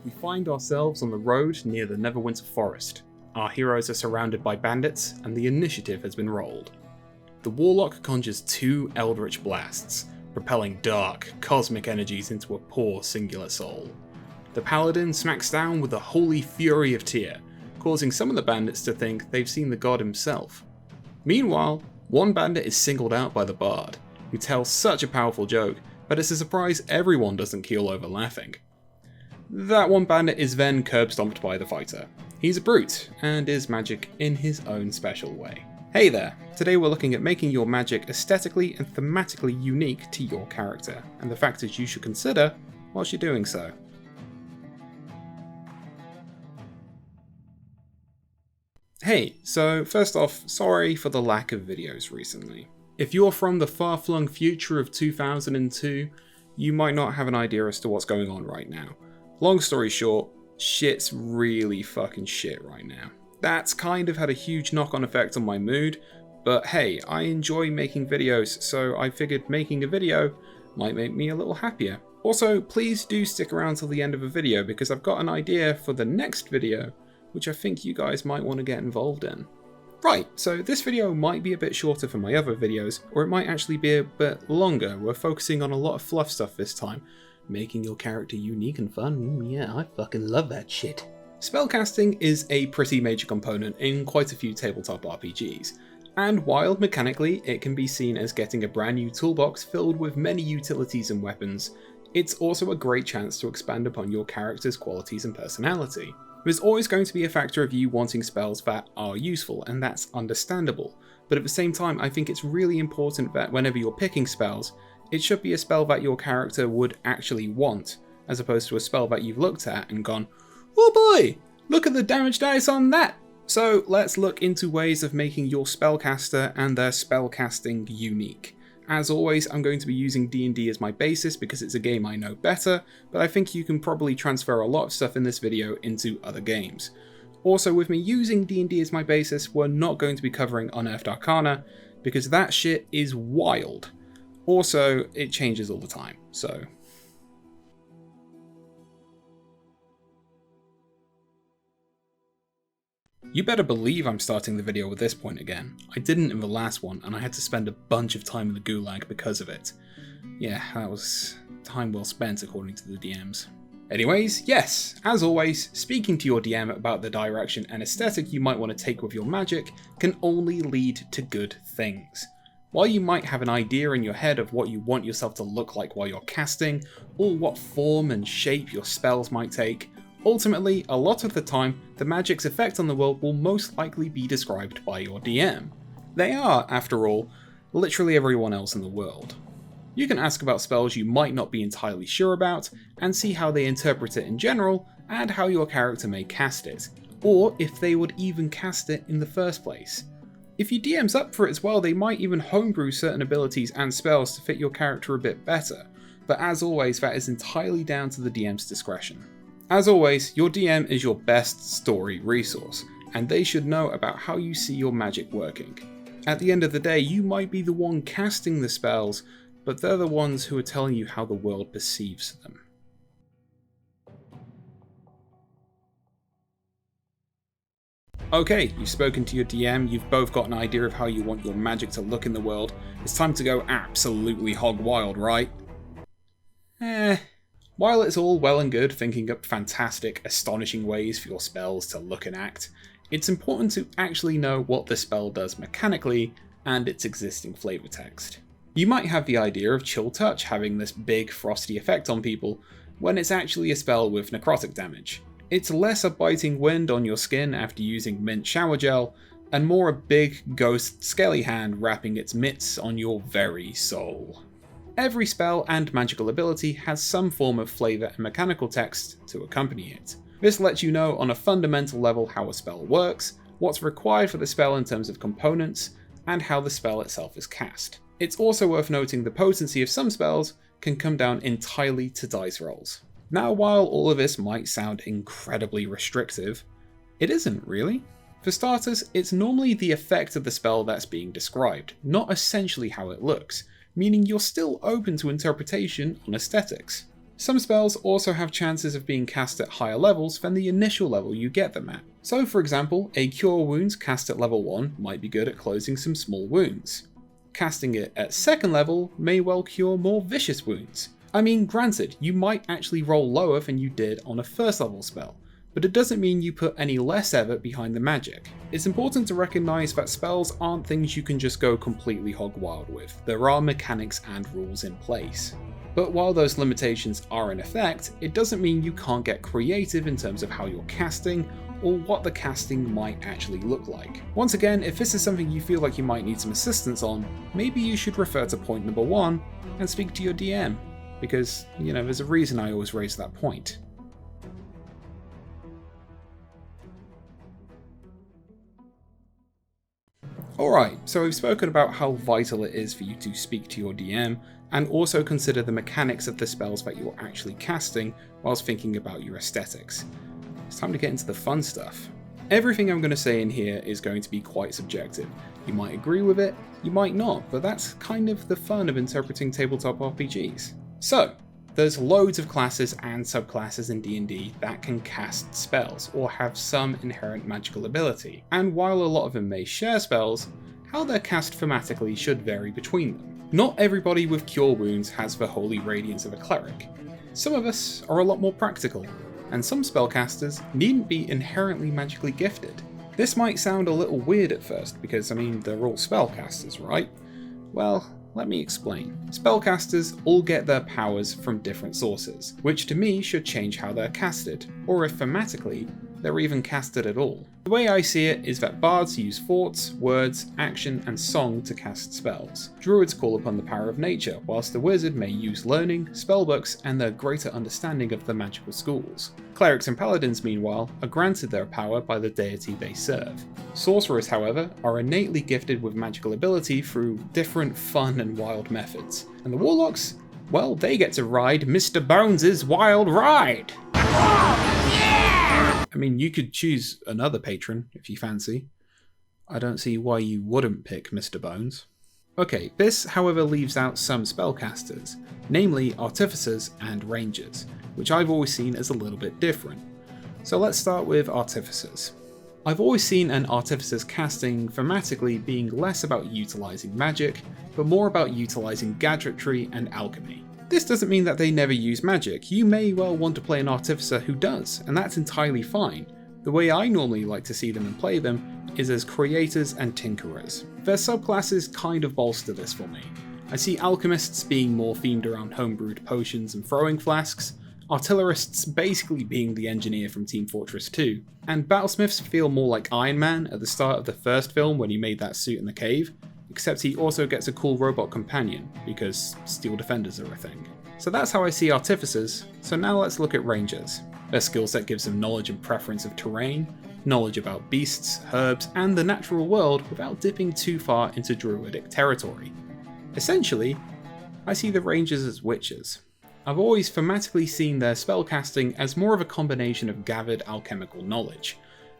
we find ourselves on the road near the Neverwinter Forest. Our heroes are surrounded by bandits, and the initiative has been rolled. The Warlock conjures 2 Eldritch Blasts, propelling dark, cosmic energies into a poor singular soul. The Paladin smacks down with the Holy Fury of Tyr, causing some of the bandits to think they've seen the god himself. Meanwhile, one bandit is singled out by the Bard, who tells such a powerful joke, but it's a surprise everyone doesn't keel over laughing. That one bandit is then curb stomped by the fighter. He's a brute, and is magic in his own special way. Hey there, today we're looking at making your magic aesthetically and thematically unique to your character, and the factors you should consider whilst you're doing so. Hey, so first off, sorry for the lack of videos recently. If you're from the far-flung future of 2002, you might not have an idea as to what's going on right now. Long story short, shit's really fucking shit right now. That's kind of had a huge knock-on effect on my mood, but hey, I enjoy making videos, so I figured making a video might make me a little happier. Also, please do stick around till the end of a video because I've got an idea for the next video, which I think you guys might want to get involved in. Right, so this video might be a bit shorter for my other videos, or it might actually be a bit longer. We're focusing on a lot of fluff stuff this time, making your character unique and fun. Yeah, I fucking love that shit. Spellcasting is a pretty major component in quite a few tabletop RPGs, and while mechanically it can be seen as getting a brand new toolbox filled with many utilities and weapons, it's also a great chance to expand upon your character's qualities and personality. There's always going to be a factor of you wanting spells that are useful, and that's understandable, but at the same time I think it's really important that whenever you're picking spells, it should be a spell that your character would actually want, as opposed to a spell that you've looked at and gone, oh boy, look at the damage dice on that! So let's look into ways of making your spellcaster and their spellcasting unique. As always, I'm going to be using D&D as my basis because it's a game I know better, but I think you can probably transfer a lot of stuff in this video into other games. Also, with me using D&D as my basis, we're not going to be covering Unearthed Arcana, because that shit is wild. Also, it changes all the time, so... You better believe I'm starting the video with this point again. I didn't in the last one, and I had to spend a bunch of time in the gulag because of it. Yeah, that was time well spent according to the DMs. Anyways, yes, as always, speaking to your DM about the direction and aesthetic you might want to take with your magic can only lead to good things. While you might have an idea in your head of what you want yourself to look like while you're casting, or what form and shape your spells might take, ultimately, a lot of the time, the magic's effect on the world will most likely be described by your DM. They are, after all, literally everyone else in the world. You can ask about spells you might not be entirely sure about, and see how they interpret it in general, and how your character may cast it, or if they would even cast it in the first place. If your DM's up for it as well, they might even homebrew certain abilities and spells to fit your character a bit better, but as always, that is entirely down to the DM's discretion. As always, your DM is your best story resource, and they should know about how you see your magic working. At the end of the day, you might be the one casting the spells, but they're the ones who are telling you how the world perceives them. Okay, you've spoken to your DM, you've both got an idea of how you want your magic to look in the world. It's time to go absolutely hog wild, right? While it's all well and good thinking up fantastic, astonishing ways for your spells to look and act, it's important to actually know what the spell does mechanically and its existing flavor text. You might have the idea of Chill Touch having this big frosty effect on people, when it's actually a spell with necrotic damage. It's less a biting wind on your skin after using mint shower gel, and more a big ghost scaly hand wrapping its mitts on your very soul. Every spell and magical ability has some form of flavor and mechanical text to accompany it. This lets you know on a fundamental level how a spell works, what's required for the spell in terms of components, and how the spell itself is cast. It's also worth noting the potency of some spells can come down entirely to dice rolls. Now, while all of this might sound incredibly restrictive, it isn't really. For starters, it's normally the effect of the spell that's being described, not essentially how it looks, meaning you're still open to interpretation on aesthetics. Some spells also have chances of being cast at higher levels than the initial level you get them at. So for example, a Cure Wounds cast at level 1 might be good at closing some small wounds. Casting it at second level may well cure more vicious wounds. I mean, granted, you might actually roll lower than you did on a first level spell, but it doesn't mean you put any less effort behind the magic. It's important to recognise that spells aren't things you can just go completely hog wild with. There are mechanics and rules in place. But while those limitations are in effect, it doesn't mean you can't get creative in terms of how you're casting, or what the casting might actually look like. Once again, if this is something you feel like you might need some assistance on, maybe you should refer to point number 1 and speak to your DM, because, there's a reason I always raise that point. Alright, so we've spoken about how vital it is for you to speak to your DM, and also consider the mechanics of the spells that you're actually casting whilst thinking about your aesthetics. It's time to get into the fun stuff. Everything I'm going to say in here is going to be quite subjective. You might agree with it, you might not, but that's kind of the fun of interpreting tabletop RPGs. So, there's loads of classes and subclasses in D&D that can cast spells, or have some inherent magical ability, and while a lot of them may share spells, how they're cast thematically should vary between them. Not everybody with Cure Wounds has the holy radiance of a cleric. Some of us are a lot more practical, and some spellcasters needn't be inherently magically gifted. This might sound a little weird at first, because they're all spellcasters, right? Well, let me explain. Spellcasters all get their powers from different sources, which to me should change how they're casted, or if thematically, they're even casted at all. The way I see it is that bards use thoughts, words, action, and song to cast spells. Druids call upon the power of nature, whilst the wizard may use learning, spellbooks, and their greater understanding of the magical schools. Clerics and paladins, meanwhile, are granted their power by the deity they serve. Sorcerers, however, are innately gifted with magical ability through different fun and wild methods. And the warlocks? Well, they get to ride Mr. Bones' wild ride! I mean, you could choose another patron if you fancy. I don't see why you wouldn't pick Mr. Bones. Okay, this however leaves out some spellcasters, namely artificers and rangers, which I've always seen as a little bit different. So let's start with artificers. I've always seen an artificer's casting thematically being less about utilising magic, but more about utilising gadgetry and alchemy. This doesn't mean that they never use magic. You may well want to play an artificer who does, and that's entirely fine. The way I normally like to see them and play them is as creators and tinkerers. Their subclasses kind of bolster this for me. I see alchemists being more themed around homebrewed potions and throwing flasks, artillerists basically being the engineer from Team Fortress 2, and battlesmiths feel more like Iron Man at the start of the first film when he made that suit in the cave, except he also gets a cool robot companion, because steel defenders are a thing. So that's how I see artificers, so now let's look at rangers. Their skill set gives them knowledge and preference of terrain, knowledge about beasts, herbs, and the natural world without dipping too far into druidic territory. Essentially, I see the rangers as witches. I've always thematically seen their spellcasting as more of a combination of gathered alchemical knowledge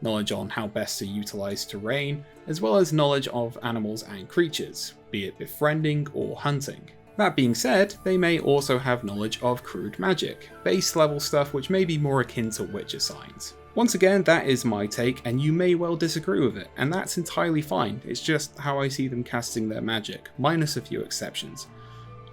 on how best to utilise terrain, as well as knowledge of animals and creatures, be it befriending or hunting. That being said, they may also have knowledge of crude magic, base level stuff which may be more akin to Witcher signs. Once again, that is my take, and you may well disagree with it, and that's entirely fine. It's just how I see them casting their magic, minus a few exceptions.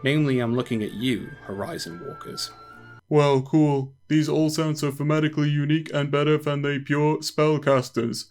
Namely, I'm looking at you, Horizon Walkers. Well, cool. These all sound so thematically unique and better than they pure spellcasters.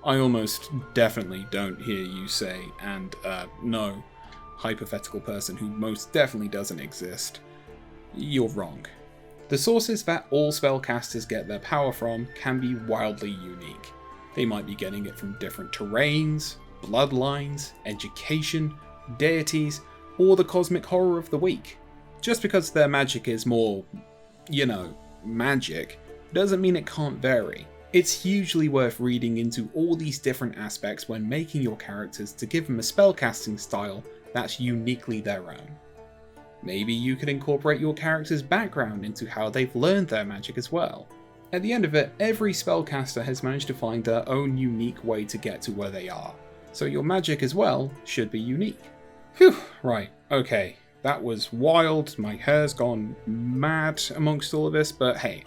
I almost definitely don't hear you say, and no, hypothetical person who most definitely doesn't exist. You're wrong. The sources that all spellcasters get their power from can be wildly unique. They might be getting it from different terrains, bloodlines, education, deities, or the cosmic horror of the week. Just because their magic is more, magic, doesn't mean it can't vary. It's hugely worth reading into all these different aspects when making your characters to give them a spellcasting style that's uniquely their own. Maybe you could incorporate your character's background into how they've learned their magic as well. At the end of it, every spellcaster has managed to find their own unique way to get to where they are, so your magic as well should be unique. Phew, right, okay. That was wild, my hair's gone mad amongst all of this, but hey,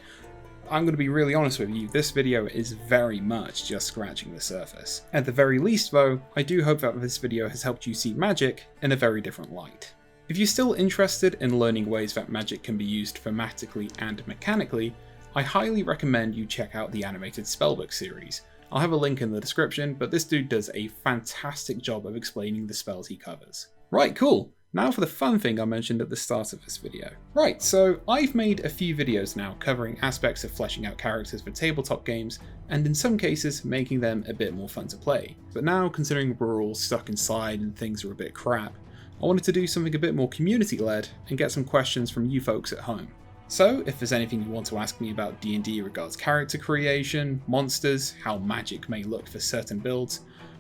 I'm going to be really honest with you, this video is very much just scratching the surface. At the very least though, I do hope that this video has helped you see magic in a very different light. If you're still interested in learning ways that magic can be used thematically and mechanically, I highly recommend you check out the animated spellbook series. I'll have a link in the description, but this dude does a fantastic job of explaining the spells he covers. Right, cool. Now for the fun thing I mentioned at the start of this video. Right, so I've made a few videos now covering aspects of fleshing out characters for tabletop games, and in some cases making them a bit more fun to play. But now, considering we're all stuck inside and things are a bit crap, I wanted to do something a bit more community-led and get some questions from you folks at home. So, if there's anything you want to ask me about D&D regards character creation, monsters, how magic may look for certain builds,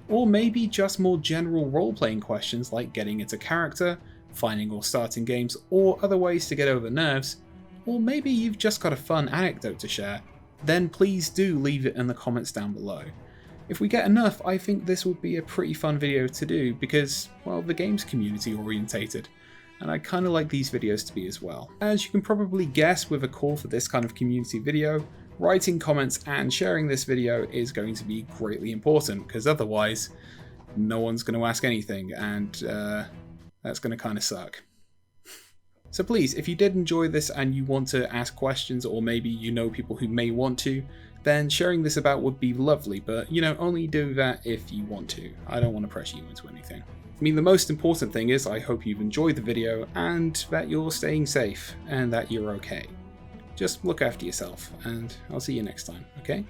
or maybe just more general role-playing questions like getting into character, finding or starting games, or other ways to get over nerves, or maybe you've just got a fun anecdote to share, then please do leave it in the comments down below. If we get enough, I think this would be a pretty fun video to do because, well, the game's community orientated, and I kind of like these videos to be as well. As you can probably guess with a call for this kind of community video, writing comments and sharing this video is going to be greatly important, because otherwise no one's going to ask anything, and that's going to kind of suck. So please, if you did enjoy this and you want to ask questions, or maybe you know people who may want to, then sharing this about would be lovely, but you know, only do that if you want to. I don't want to pressure you into anything. I mean, the most important thing is I hope you've enjoyed the video and that you're staying safe and that you're okay. Just look after yourself, and I'll see you next time, okay?